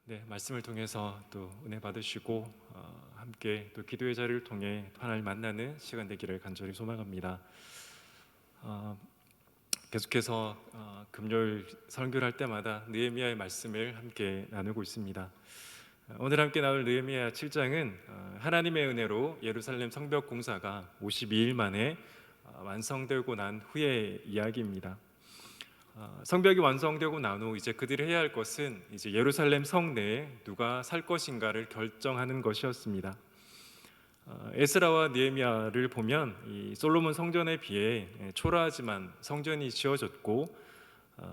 네, 말씀을 통해서 또 은혜 받으시고 함께 또 기도의 자리를 통해 하나님 만나는 시간 되기를 간절히 소망합니다. 계속해서 금요일 설교를 할 때마다 느헤미야의 말씀을 함께 나누고 있습니다. 오늘 함께 나눌 느헤미야 7장은 하나님의 은혜로 예루살렘 성벽 공사가 52일 만에 완성되고 난 후의 이야기입니다. 성벽이 완성되고 난 후 이제 그들이 해야 할 것은 이제 예루살렘 성내에 누가 살 것인가를 결정하는 것이었습니다. 에스라와 느헤미야를 보면 이 솔로몬 성전에 비해 초라하지만 성전이 지어졌고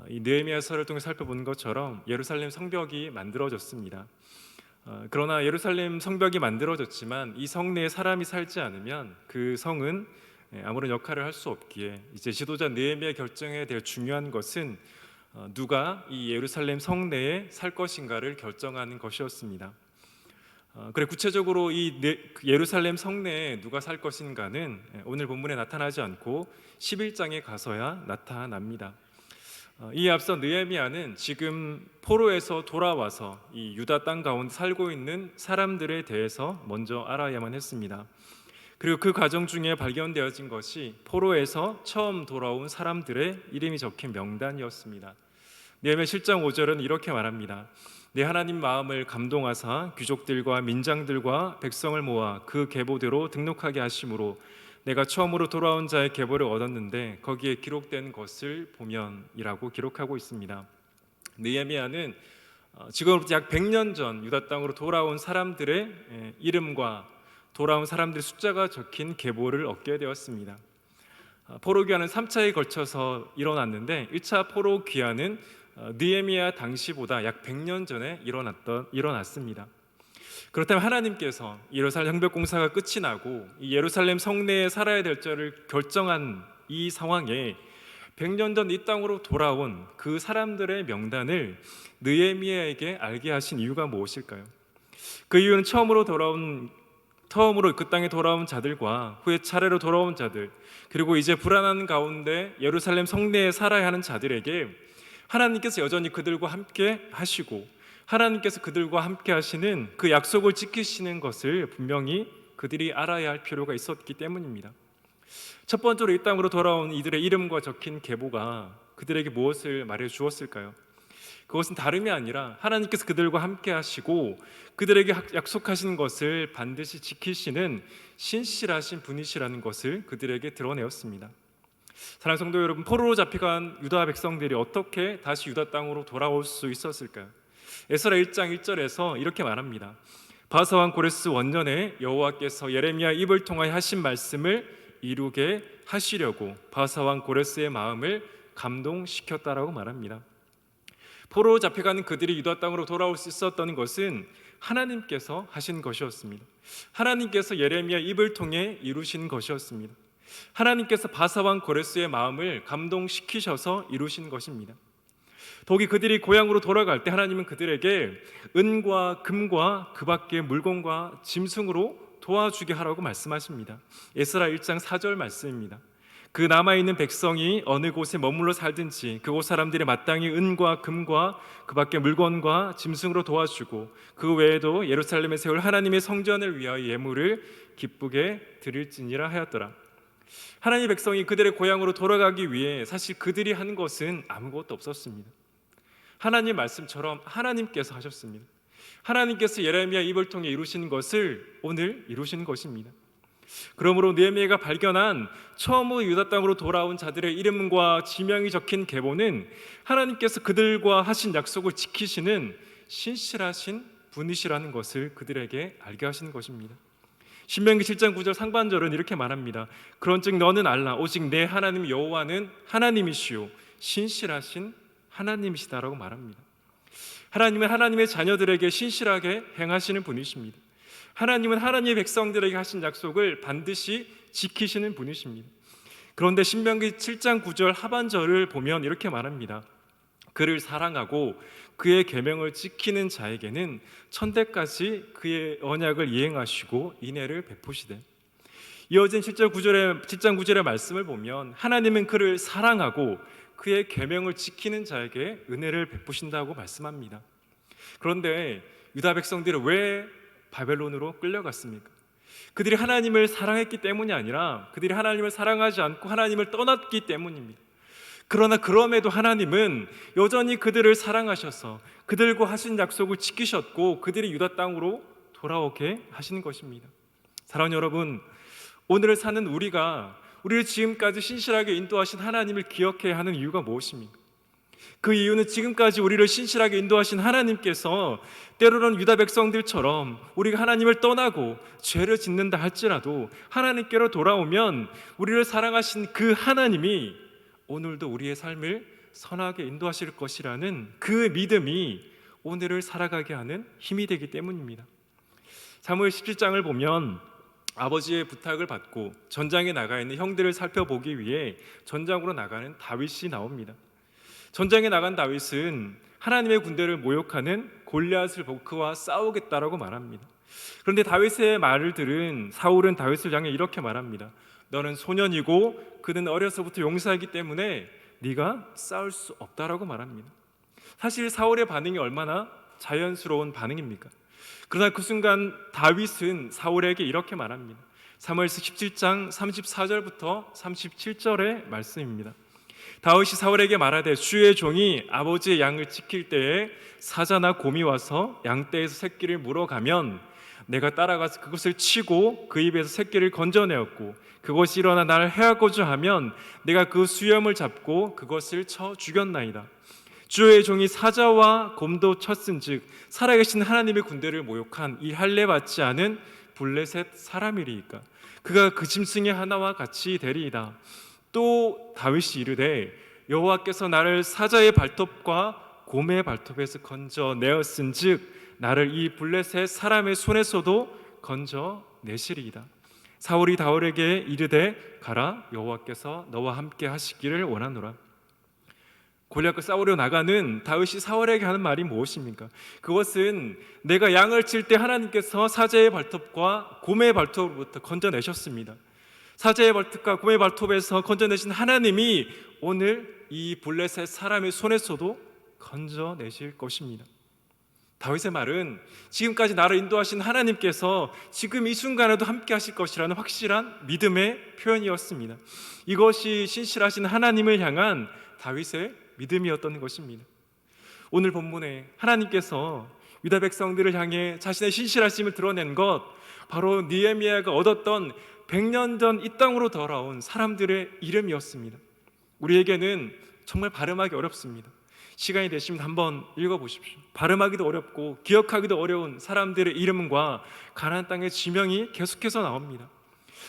이 느헤미야서를 통해 살펴본 것처럼 예루살렘 성벽이 만들어졌습니다. 그러나 예루살렘 성벽이 만들어졌지만 이 성내에 사람이 살지 않으면 그 성은 아무런 역할을 할 수 없기에 이제 지도자 느헤미야의 결정에 대해 중요한 것은 누가 이 예루살렘 성내에 살 것인가를 결정하는 것이었습니다. 그래 구체적으로 이 예루살렘 성내에 누가 살 것인가는 오늘 본문에 나타나지 않고 11장에 가서야 나타납니다. 이에 앞서 느헤미야는 지금 포로에서 돌아와서 이 유다 땅 가운데 살고 있는 사람들에 대해서 먼저 알아야만 했습니다. 그리고 그 과정 중에 발견되어진 것이 포로에서 처음 돌아온 사람들의 이름이 적힌 명단이었습니다. 느헤미야 7장 5절은 이렇게 말합니다. 내 하나님 마음을 감동하사 귀족들과 민장들과 백성을 모아 그 계보대로 등록하게 하심으로 내가 처음으로 돌아온 자의 계보를 얻었는데 거기에 기록된 것을 보면이라고 기록하고 있습니다. 느헤미야는 지금으로부터 약 100년 전 유다 땅으로 돌아온 사람들의 이름과 돌아온 사람들의 숫자가 적힌 계보를 얻게 되었습니다. 포로 귀환은 3차에 걸쳐서 일어났는데 1차 포로 귀환은 느헤미야 당시보다 약 100년 전에 일어났습니다. 그렇다면 하나님께서 예루살렘 성벽 공사가 끝이 나고 이 예루살렘 성내에 살아야 될 자를 결정한 이 상황에 100년 전 이 땅으로 돌아온 그 사람들의 명단을 느헤미야에게 알게 하신 이유가 무엇일까요? 그 이유는 처음으로 그 땅에 돌아온 자들과 후에 차례로 돌아온 자들, 그리고 이제 불안한 가운데 예루살렘 성내에 살아야 하는 자들에게 하나님께서 여전히 그들과 함께 하시고 하나님께서 그들과 함께 하시는 그 약속을 지키시는 것을 분명히 그들이 알아야 할 필요가 있었기 때문입니다. 첫 번째로 이 땅으로 돌아온 이들의 이름과 적힌 계보가 그들에게 무엇을 말해 주었을까요? 그것은 다름이 아니라 하나님께서 그들과 함께 하시고 그들에게 약속하신 것을 반드시 지키시는 신실하신 분이시라는 것을 그들에게 드러내었습니다. 사랑하는 성도 여러분, 포로로 잡혀간 유다 백성들이 어떻게 다시 유다 땅으로 돌아올 수 있었을까요? 에스라 1장 1절에서 이렇게 말합니다. 바사왕 고레스 원년에 여호와께서 예레미야 입을 통하여 하신 말씀을 이루게 하시려고 바사왕 고레스의 마음을 감동시켰다라고 말합니다. 포로로 잡혀가는 그들이 유다 땅으로 돌아올 수 있었던 것은 하나님께서 하신 것이었습니다. 하나님께서 예레미야 입을 통해 이루신 것이었습니다. 하나님께서 바사왕 고레스의 마음을 감동시키셔서 이루신 것입니다. 더욱이 그들이 고향으로 돌아갈 때 하나님은 그들에게 은과 금과 그 밖의 물건과 짐승으로 도와주게 하라고 말씀하십니다. 에스라 1장 4절 말씀입니다. 그 남아있는 백성이 어느 곳에 머물러 살든지 그곳 사람들이 마땅히 은과 금과 그 밖의 물건과 짐승으로 도와주고 그 외에도 예루살렘에 세울 하나님의 성전을 위하여 예물을 기쁘게 드릴지니라 하였더라. 하나님의 백성이 그들의 고향으로 돌아가기 위해 사실 그들이 한 것은 아무것도 없었습니다. 하나님 말씀처럼 하나님께서 하셨습니다. 하나님께서 예레미야 입을 통해 이루신 것을 오늘 이루신 것입니다. 그러므로 느헤미야가 발견한 처음으로 유다 땅으로 돌아온 자들의 이름과 지명이 적힌 계보는 하나님께서 그들과 하신 약속을 지키시는 신실하신 분이시라는 것을 그들에게 알게 하시는 것입니다. 신명기 7장 9절 상반절은 이렇게 말합니다. 그런즉 너는 알라 오직 내 하나님 여호와는 하나님이시요 신실하신 하나님이시다라고 말합니다. 하나님은 하나님의 자녀들에게 신실하게 행하시는 분이십니다. 하나님은 하나님의 백성들에게 하신 약속을 반드시 지키시는 분이십니다. 그런데 신명기 7장 9절 하반절을 보면 이렇게 말합니다. 그를 사랑하고 그의 계명을 지키는 자에게는 천대까지 그의 언약을 이행하시고 인애를 베푸시되. 이어진 7장 9절의 말씀을 보면 하나님은 그를 사랑하고 그의 계명을 지키는 자에게 은혜를 베푸신다고 말씀합니다. 그런데 유다 백성들은 왜 바벨론으로 끌려갔습니까? 그들이 하나님을 사랑했기 때문이 아니라 그들이 하나님을 사랑하지 않고 하나님을 떠났기 때문입니다. 그러나 그럼에도 하나님은 여전히 그들을 사랑하셔서 그들과 하신 약속을 지키셨고 그들이 유다 땅으로 돌아오게 하시는 것입니다. 사랑하는 여러분, 오늘을 사는 우리를 지금까지 신실하게 인도하신 하나님을 기억해야 하는 이유가 무엇입니까? 그 이유는 지금까지 우리를 신실하게 인도하신 하나님께서 때로는 유다 백성들처럼 우리가 하나님을 떠나고 죄를 짓는다 할지라도 하나님께로 돌아오면 우리를 사랑하신 그 하나님이 오늘도 우리의 삶을 선하게 인도하실 것이라는 그 믿음이 오늘을 살아가게 하는 힘이 되기 때문입니다. 사무엘 17장을 보면 아버지의 부탁을 받고 전장에 나가 있는 형들을 살펴보기 위해 전장으로 나가는 다윗이 나옵니다. 전장에 나간 다윗은 하나님의 군대를 모욕하는 골리앗을 보고 그와 싸우겠다라고 말합니다. 그런데 다윗의 말을 들은 사울은 다윗을 향해 이렇게 말합니다. 너는 소년이고 그는 어려서부터 용사이기 때문에 네가 싸울 수 없다라고 말합니다. 사실 사울의 반응이 얼마나 자연스러운 반응입니까? 그러나 그 순간 다윗은 사울에게 이렇게 말합니다. 사무엘서 17장 34절부터 37절의 말씀입니다. 다윗이 사울에게 말하되 주의 종이 아버지의 양을 지킬 때에 사자나 곰이 와서 양떼에서 새끼를 물어가면 내가 따라가서 그것을 치고 그 입에서 새끼를 건져내었고 그것이 일어나 나를 해하고자 하면 내가 그 수염을 잡고 그것을 쳐 죽였나이다. 주의 종이 사자와 곰도 쳤은즉 살아계신 하나님의 군대를 모욕한 이 할례 받지 않은 블레셋 사람이리이까 그가 그 짐승의 하나와 같이 되리이다. 또 다윗이 이르되 여호와께서 나를 사자의 발톱과 곰의 발톱에서 건져내었은즉 나를 이 블레셋 사람의 손에서도 건져내시리이다. 사울이 다윗에게 이르되 가라 여호와께서 너와 함께 하시기를 원하노라. 골리앗과 싸우려 나가는 다윗이 사울에게 하는 말이 무엇입니까? 그것은 내가 양을 칠 때 하나님께서 사자의 발톱과 곰의 발톱으로부터 건져내셨습니다. 사자의 발톱과 곰의 발톱에서 건져내신 하나님이 오늘 이 블레셋 사람의 손에서도 건져내실 것입니다. 다윗의 말은 지금까지 나를 인도하신 하나님께서 지금 이 순간에도 함께 하실 것이라는 확실한 믿음의 표현이었습니다. 이것이 신실하신 하나님을 향한 다윗의 믿음이었던 것입니다. 오늘 본문에 하나님께서 유다 백성들을 향해 자신의 신실하심을 드러낸 것, 바로 느헤미야가 얻었던 100년 전 이 땅으로 돌아온 사람들의 이름이었습니다. 우리에게는 정말 발음하기 어렵습니다. 시간이 되시면 한번 읽어보십시오. 발음하기도 어렵고 기억하기도 어려운 사람들의 이름과 가나안 땅의 지명이 계속해서 나옵니다.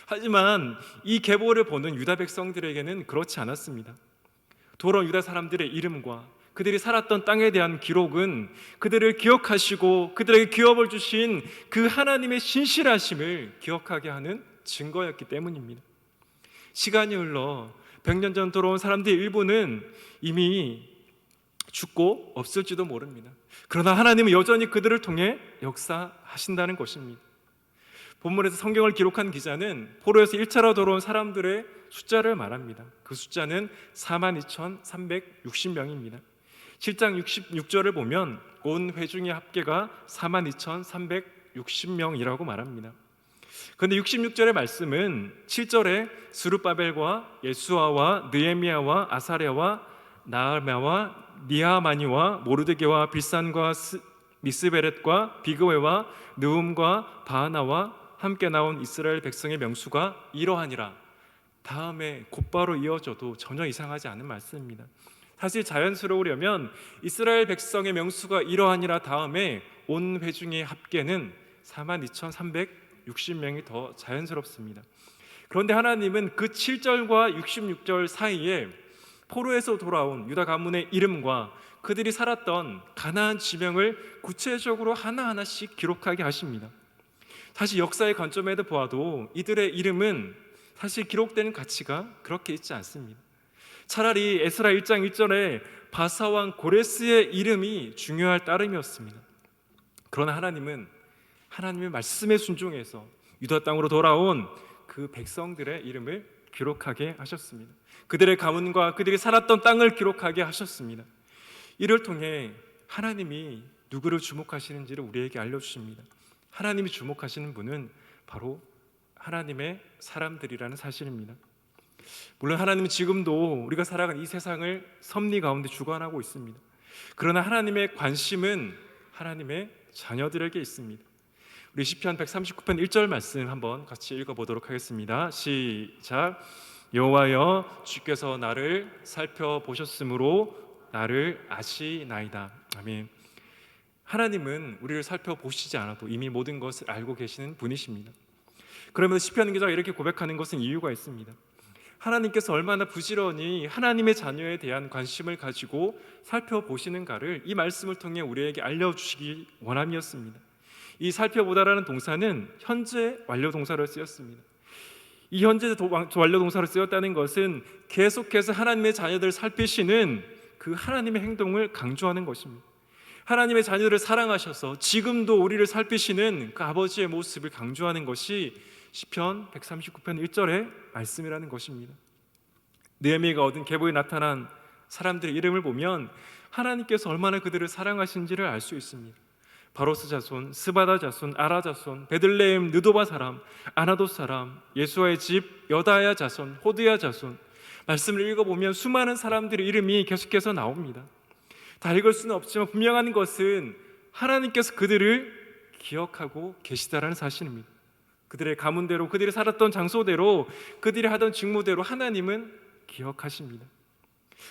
하지만 이 계보를 보는 유다 백성들에게는 그렇지 않았습니다. 돌아온 유다 사람들의 이름과 그들이 살았던 땅에 대한 기록은 그들을 기억하시고 그들에게 기업을 주신 그 하나님의 신실하심을 기억하게 하는 증거였기 때문입니다. 시간이 흘러 100년 전 돌아온 사람들의 일부는 이미 죽고 없을지도 모릅니다. 그러나 하나님은 여전히 그들을 통해 역사하신다는 것입니다. 본문에서 성경을 기록한 기자는 포로에서 1차로 돌아온 사람들의 숫자를 말합니다. 그 숫자는 42,360명입니다. 7장 66절을 보면 온 회중의 합계가 42,360명이라고 말합니다. 그런데 66절의 말씀은 7절에 스룹바벨과 예수아와 느헤미야와 아사랴와 나알마와 니하마니와 모르드게와 빌산과 미스베렛과 비그웨와 느움과 바하나와 함께 나온 이스라엘 백성의 명수가 이러하니라. 다음에 곧바로 이어져도 전혀 이상하지 않은 말씀입니다. 사실 자연스러우려면 이스라엘 백성의 명수가 이러하니라 다음에 온 회중의 합계는 42,360명이 더 자연스럽습니다. 그런데 하나님은 그 7절과 66절 사이에 포로에서 돌아온 유다 가문의 이름과 그들이 살았던 가나안 지명을 구체적으로 하나하나씩 기록하게 하십니다. 사실 역사의 관점에서 보아도 이들의 이름은 사실 기록되는 가치가 그렇게 있지 않습니다. 차라리 에스라 1장 1절에 바사왕 고레스의 이름이 중요할 따름이었습니다. 그러나 하나님은 하나님의 말씀에 순종해서 유다 땅으로 돌아온 그 백성들의 이름을 기록하게 하셨습니다. 그들의 가문과 그들이 살았던 땅을 기록하게 하셨습니다. 이를 통해 하나님이 누구를 주목하시는지를 우리에게 알려주십니다. 하나님이 주목하시는 분은 바로 하나님의 사람들이라는 사실입니다. 물론 하나님은 지금도 우리가 살아가는 이 세상을 섭리 가운데 주관하고 있습니다. 그러나 하나님의 관심은 하나님의 자녀들에게 있습니다. 우리 시편 139편 1절 말씀 한번 같이 읽어보도록 하겠습니다. 시작. 여호와여, 주께서 나를 살펴보셨으므로 나를 아시나이다. 아멘. 하나님은 우리를 살펴보시지 않아도 이미 모든 것을 알고 계시는 분이십니다. 그러면서 시편 기자가 이렇게 고백하는 것은 이유가 있습니다. 하나님께서 얼마나 부지런히 하나님의 자녀에 대한 관심을 가지고 살펴보시는가를 이 말씀을 통해 우리에게 알려주시기 원함이었습니다. 이 살펴보다라는 동사는 현재 완료 동사로 쓰였습니다. 이 현재 완료 동사로 쓰였다는 것은 계속해서 하나님의 자녀들을 살피시는 그 하나님의 행동을 강조하는 것입니다. 하나님의 자녀들을 사랑하셔서 지금도 우리를 살피시는 그 아버지의 모습을 강조하는 것이 시편 139편 1절의 말씀이라는 것입니다. 느헤미야가 얻은 계보에 나타난 사람들의 이름을 보면 하나님께서 얼마나 그들을 사랑하신지를 알 수 있습니다. 바로스 자손, 스바다 자손, 아라 자손, 베들레헴 느도바 사람, 아나돗 사람, 예수아의 집, 여다야 자손, 호드야 자손, 말씀을 읽어보면 수많은 사람들의 이름이 계속해서 나옵니다. 다 읽을 수는 없지만 분명한 것은 하나님께서 그들을 기억하고 계시다라는 사실입니다. 그들의 가문대로, 그들이 살았던 장소대로, 그들이 하던 직무대로 하나님은 기억하십니다.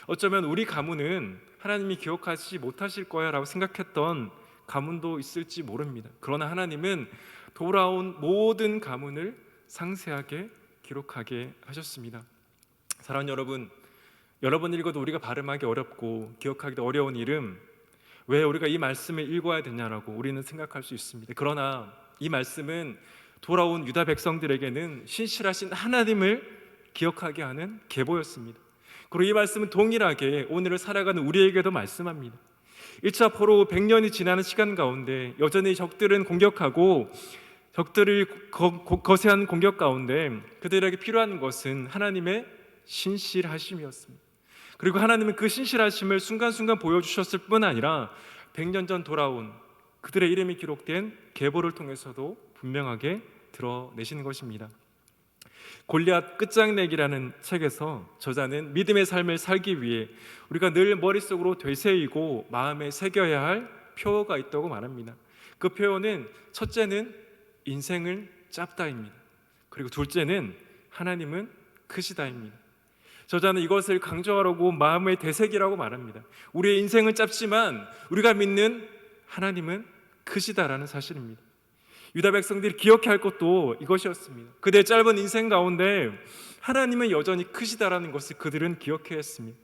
어쩌면 우리 가문은 하나님이 기억하지 못하실 거야 라고 생각했던 가문도 있을지 모릅니다. 그러나 하나님은 돌아온 모든 가문을 상세하게 기록하게 하셨습니다. 사랑하는 여러분, 여러 번 읽어도 우리가 발음하기 어렵고 기억하기도 어려운 이름, 왜 우리가 이 말씀을 읽어야 되냐라고 우리는 생각할 수 있습니다. 그러나 이 말씀은 돌아온 유다 백성들에게는 신실하신 하나님을 기억하게 하는 계보였습니다. 그리고 이 말씀은 동일하게 오늘을 살아가는 우리에게도 말씀합니다. 1차 포로 100년이 지나는 시간 가운데 여전히 적들은 공격하고 적들을 거세한 공격 가운데 그들에게 필요한 것은 하나님의 신실하심이었습니다. 그리고 하나님은 그 신실하심을 순간순간 보여주셨을 뿐 아니라 100년 전 돌아온 그들의 이름이 기록된 계보를 통해서도 분명하게 드러내시는 것입니다. 골리앗 끝장내기라는 책에서 저자는 믿음의 삶을 살기 위해 우리가 늘 머릿속으로 되새이고 마음에 새겨야 할 표어가 있다고 말합니다. 그 표어는 첫째는 인생은 짧다입니다. 그리고 둘째는 하나님은 크시다입니다. 저자는 이것을 강조하려고 마음의 되새기라고 말합니다. 우리의 인생은 짧지만 우리가 믿는 하나님은 크시다라는 사실입니다. 유다 백성들이 기억해야 할 것도 이것이었습니다. 그들의 짧은 인생 가운데 하나님은 여전히 크시다라는 것을 그들은 기억해야 했습니다.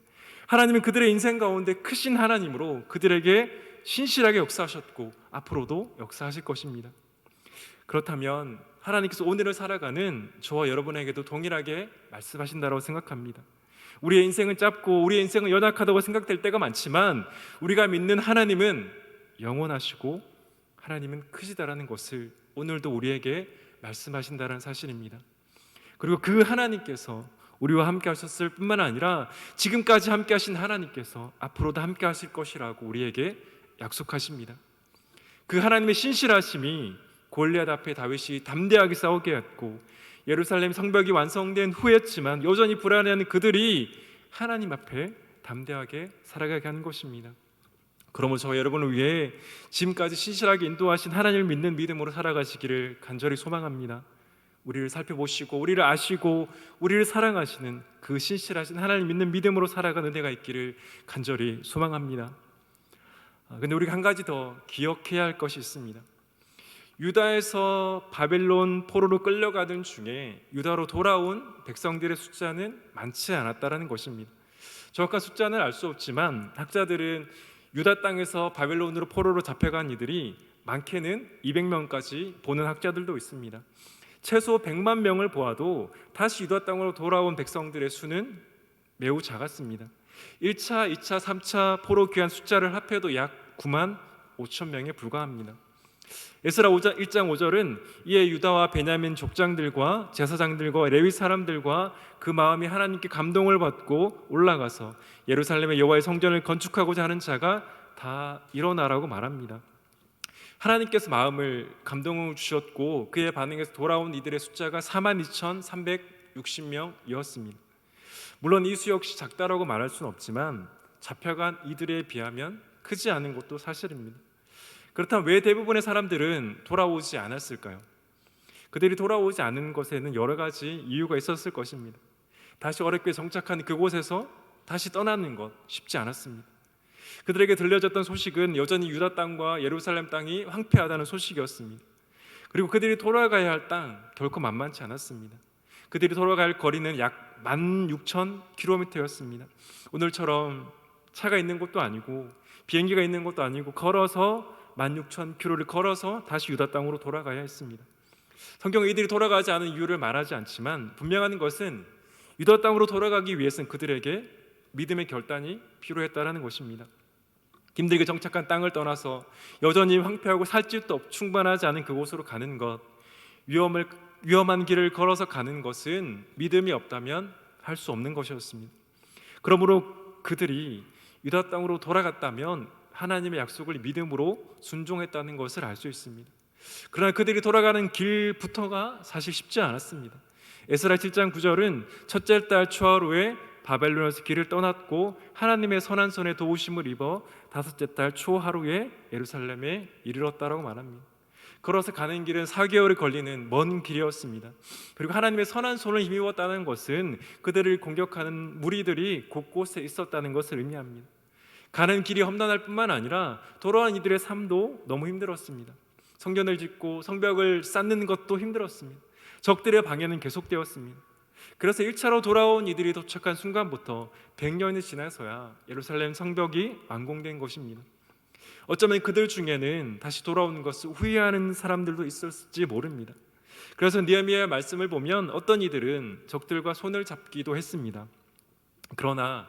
하나님은 그들의 인생 가운데 크신 하나님으로 그들에게 신실하게 역사하셨고 앞으로도 역사하실 것입니다. 그렇다면 하나님께서 오늘을 살아가는 저와 여러분에게도 동일하게 말씀하신다고 생각합니다. 우리의 인생은 짧고 우리의 인생은 연약하다고 생각될 때가 많지만 우리가 믿는 하나님은 영원하시고 하나님은 크시다라는 것을 오늘도 우리에게 말씀하신다는 사실입니다. 그리고 그 하나님께서 우리와 함께 하셨을 뿐만 아니라 지금까지 함께 하신 하나님께서 앞으로도 함께 하실 것이라고 우리에게 약속하십니다. 그 하나님의 신실하심이 골리앗 앞에 다윗이 담대하게 싸우게 했고 예루살렘 성벽이 완성된 후였지만 여전히 불안해하는 그들이 하나님 앞에 담대하게 살아가게 하는 것입니다. 그러므로 저와 여러분을 위해 지금까지 신실하게 인도하신 하나님을 믿는 믿음으로 살아가시기를 간절히 소망합니다. 우리를 살펴보시고 우리를 아시고 우리를 사랑하시는 그 신실하신 하나님을 믿는 믿음으로 살아가는 은혜가 있기를 간절히 소망합니다. 근데 우리가 한 가지 더 기억해야 할 것이 있습니다. 유다에서 바벨론 포로로 끌려가던 중에 유다로 돌아온 백성들의 숫자는 많지 않았다라는 것입니다. 정확한 숫자는 알 수 없지만 학자들은 유다 땅에서 바벨론으로 포로로 잡혀간 이들이 많게는 200명까지 보는 학자들도 있습니다. 최소 100만 명을 보아도 다시 유다 땅으로 돌아온 백성들의 수는 매우 작았습니다. 1차, 2차, 3차 포로 귀환 숫자를 합해도 약 9만 5천 명에 불과합니다. 에스라 1장 5절은 이에 유다와 베냐민 족장들과 제사장들과 레위 사람들과 그 마음이 하나님께 감동을 받고 올라가서 예루살렘의 여호와의 성전을 건축하고자 하는 자가 다 일어나라고 말합니다. 하나님께서 마음을 감동을 주셨고 그에 반응해서 돌아온 이들의 숫자가 42,360명이었습니다. 물론 이 수 역시 작다라고 말할 수는 없지만 잡혀간 이들에 비하면 크지 않은 것도 사실입니다. 그렇다면 왜 대부분의 사람들은 돌아오지 않았을까요? 그들이 돌아오지 않은 것에는 여러 가지 이유가 있었을 것입니다. 다시 어렵게 정착한 그곳에서 다시 떠나는 것 쉽지 않았습니다. 그들에게 들려졌던 소식은 여전히 유다 땅과 예루살렘 땅이 황폐하다는 소식이었습니다. 그리고 그들이 돌아가야 할 땅 결코 만만치 않았습니다. 그들이 돌아갈 거리는 약 16,000km였습니다. 오늘처럼 차가 있는 곳도 아니고 비행기가 있는 것도 아니고 걸어서 16,000km를 걸어서 다시 유다 땅으로 돌아가야 했습니다. 성경은 이들이 돌아가지 않은 이유를 말하지 않지만 분명한 것은 유다 땅으로 돌아가기 위해서는 그들에게 믿음의 결단이 필요했다라는 것입니다. 힘들게 정착한 땅을 떠나서 여전히 황폐하고 살 집도 충분하지 않은 그곳으로 가는 것, 위험한 길을 걸어서 가는 것은 믿음이 없다면 할 수 없는 것이었습니다. 그러므로 그들이 유다 땅으로 돌아갔다면 하나님의 약속을 믿음으로 순종했다는 것을 알 수 있습니다. 그러나 그들이 돌아가는 길부터가 사실 쉽지 않았습니다. 에스라 7장 9절은 첫째 달 초하루에 바벨론에서 길을 떠났고 하나님의 선한 손에 도우심을 입어 다섯째 달 초하루에 예루살렘에 이르렀다라고 말합니다. 걸어서 가는 길은 4개월이 걸리는 먼 길이었습니다. 그리고 하나님의 선한 손을 힘입었다는 것은 그들을 공격하는 무리들이 곳곳에 있었다는 것을 의미합니다. 가는 길이 험난할 뿐만 아니라 돌아온 이들의 삶도 너무 힘들었습니다. 성전을 짓고 성벽을 쌓는 것도 힘들었습니다. 적들의 방해는 계속되었습니다. 그래서 1차로 돌아온 이들이 도착한 순간부터 100년이 지나서야 예루살렘 성벽이 완공된 것입니다. 어쩌면 그들 중에는 다시 돌아오는 것을 후회하는 사람들도 있었을지 모릅니다. 그래서 느헤미야의 말씀을 보면 어떤 이들은 적들과 손을 잡기도 했습니다. 그러나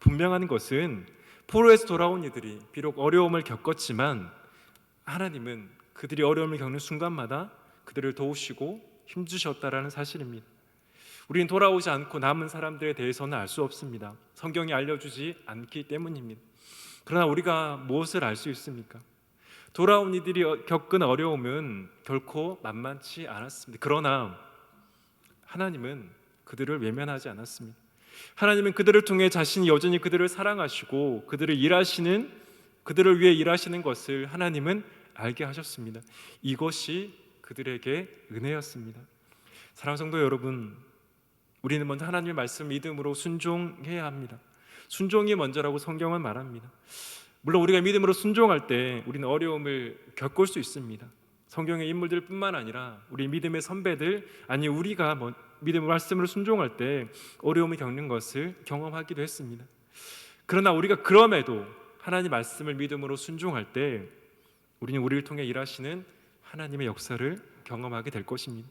분명한 것은 포로에서 돌아온 이들이 비록 어려움을 겪었지만 하나님은 그들이 어려움을 겪는 순간마다 그들을 도우시고 힘주셨다라는 사실입니다. 우리는 돌아오지 않고 남은 사람들에 대해서는 알 수 없습니다. 성경이 알려주지 않기 때문입니다. 그러나 우리가 무엇을 알 수 있습니까? 돌아온 이들이 겪은 어려움은 결코 만만치 않았습니다. 그러나 하나님은 그들을 외면하지 않았습니다. 하나님은 그들을 통해 자신이 여전히 그들을 사랑하시고 그들을 위해 일하시는 것을 하나님은 알게 하셨습니다. 이것이 그들에게 은혜였습니다. 사랑하는 성도 여러분, 우리는 먼저 하나님의 말씀 믿음으로 순종해야 합니다. 순종이 먼저라고 성경은 말합니다. 물론 우리가 믿음으로 순종할 때 우리는 어려움을 겪을 수 있습니다. 성경의 인물들 뿐만 아니라 우리 믿음의 선배들, 아니 우리가 믿음으로 말씀으로 순종할 때 어려움을 겪는 것을 경험하기도 했습니다. 그러나 우리가 그럼에도 하나님 말씀을 믿음으로 순종할 때 우리는 우리를 통해 일하시는 하나님의 역사를 경험하게 될 것입니다.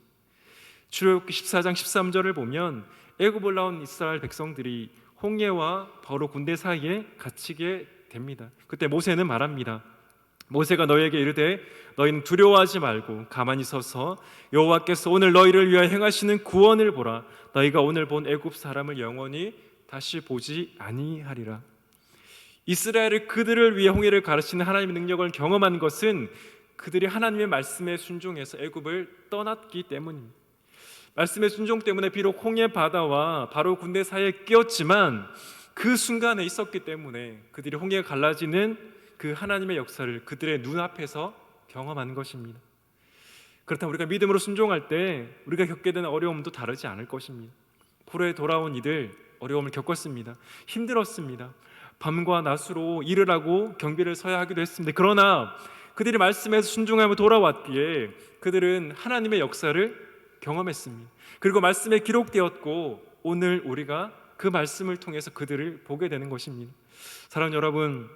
출애굽기 14장 13절을 보면 애굽을 나온 이스라엘 백성들이 홍해와 바로 군대 사이에 갇히게 됩니다. 그때 모세는 말합니다. 모세가 너희에게 이르되 너희는 두려워하지 말고 가만히 서서 여호와께서 오늘 너희를 위하여 행하시는 구원을 보라. 너희가 오늘 본 애굽 사람을 영원히 다시 보지 아니하리라. 이스라엘을 그들을 위해 홍해를 가르치는 하나님의 능력을 경험한 것은 그들이 하나님의 말씀에 순종해서 애굽을 떠났기 때문입니다. 말씀의 순종 때문에 비록 홍해 바다와 바로 군대 사이에 끼었지만 그 순간에 있었기 때문에 그들이 홍해가 갈라지는 그 하나님의 역사를 그들의 눈앞에서 경험한 것입니다. 그렇다면 우리가 믿음으로 순종할 때 우리가 겪게 되는 어려움도 다르지 않을 것입니다. 포로에 돌아온 이들 어려움을 겪었습니다. 힘들었습니다. 밤과 낮으로 일을 하고 경비를 서야 하기도 했습니다. 그러나 그들이 말씀에서 순종하며 돌아왔기에 그들은 하나님의 역사를 경험했습니다. 그리고 말씀에 기록되었고 오늘 우리가 그 말씀을 통해서 그들을 보게 되는 것입니다. 사랑하는 여러분,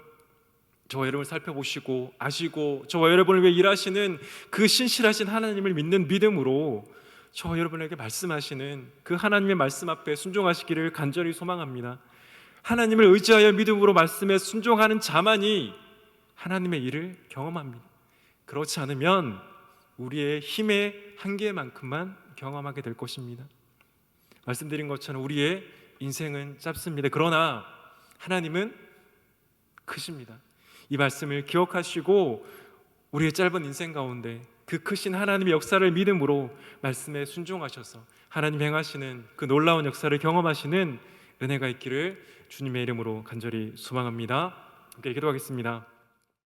저와 여러분을 살펴보시고 아시고 저와 여러분을 위해 일하시는 그 신실하신 하나님을 믿는 믿음으로 저와 여러분에게 말씀하시는 그 하나님의 말씀 앞에 순종하시기를 간절히 소망합니다. 하나님을 의지하여 믿음으로 말씀에 순종하는 자만이 하나님의 일을 경험합니다. 그렇지 않으면 우리의 힘의 한계만큼만 경험하게 될 것입니다. 말씀드린 것처럼 우리의 인생은 짧습니다. 그러나 하나님은 크십니다. 이 말씀을 기억하시고 우리의 짧은 인생 가운데 그 크신 하나님의 역사를 믿음으로 말씀에 순종하셔서 하나님 행하시는 그 놀라운 역사를 경험하시는 은혜가 있기를 주님의 이름으로 간절히 소망합니다. 함께 기도하겠습니다.